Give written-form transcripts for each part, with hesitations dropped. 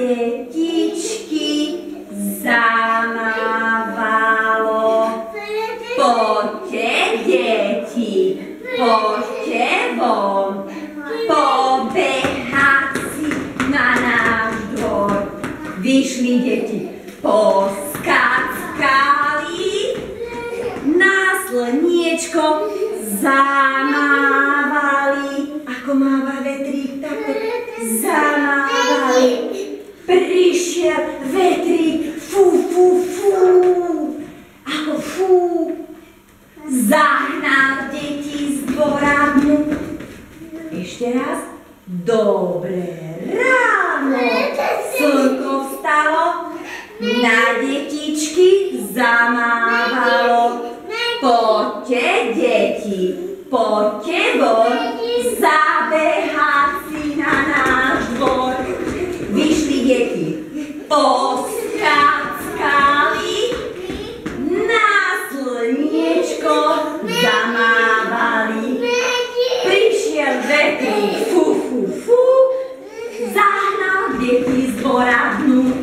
detičky zamávalo. Poďte, deti, poďte von, pobehať si na náš dvor. Vyšli deti, poskackali, na slniečko zamávali. Ako máva vetrík, takto zamávali. Prišiel vetrík, fú, fú, fú, ako fú. Zahnal deti z dvora dnu. Ešte raz. Dobré ráno. Slnko vstalo, na detičky zamávalo. Poďte, deti, poďte von, zabehať si na náš dvor. Vyšli deti, poskackali, na slniečko zamávali. Prišiel vetrík, fú, fú, fú, zahnal deti z dvora dnu.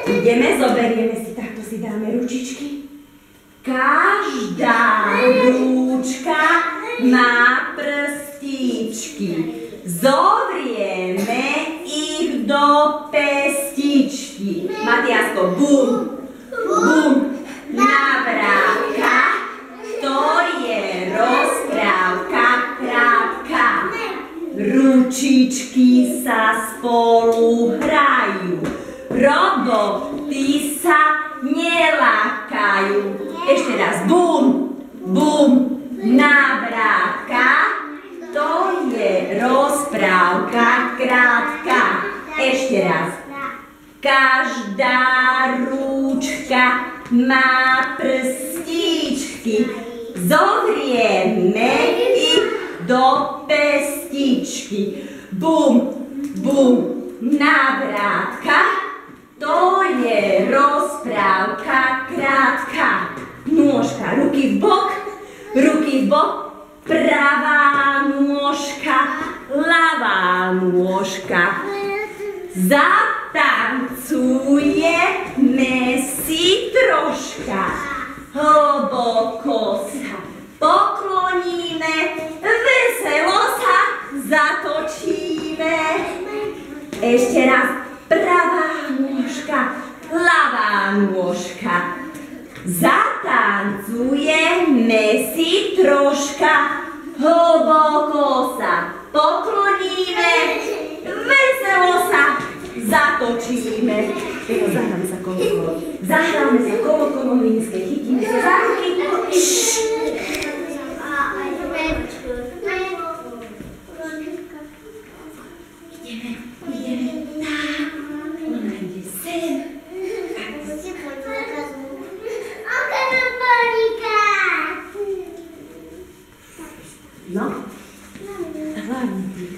Ideme, zoberieme si, takto si dáme ručičky. Každá rúčka má prstičky. Zovrieme ich do pestičky. Matiasko, bum, bum, navrátka, to je rozprávka krátka. Ručičky sa spolu hrajú, roboty sa nelákajú. Ešte raz, bum, bum, navrátka, to je rozprávka krátka. Ešte raz. Každá rúčka má prstíčky. Zovrieme ich do pestičky. Bum, bum, navrátka, to je rozprávka krátka. Nôžka, ruky v bok, pravá nôžka, ľavá nôžka. Zatancujeme si troška, hlboko sa pokloníme, veselo sa zatočíme. Ešte raz, pravá nôžka, ľavá nôžka. Zatancujeme si troška, hlboko sa pokloníme, veselo sa zatočíme. Zahráme sa kolo. Zahráme sa kolo mlynské. Chytíme sa za ruky. Ideme. Tak. Ona ide sem. No? A hlavne ty.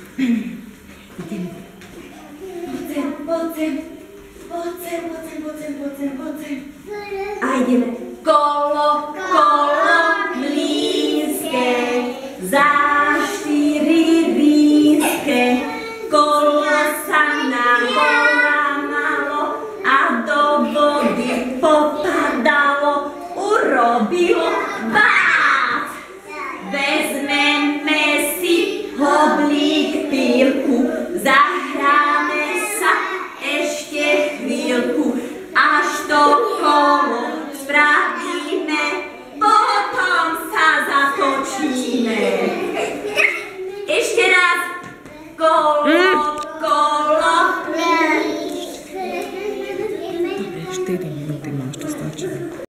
Ideme. Poď sem. A ideme. Kolo mlynské, za 4 rínske. Kolo sa nám polámalo a do vody popadalo. Urobilo bác. Vezmeme si hoblík, pílku, zahráme sa ešte chvíľku, až to kolo spravíme, potom sa zatočíme. Ešte raz. Kolo. Dobre, 4 minúty máš, to stačí.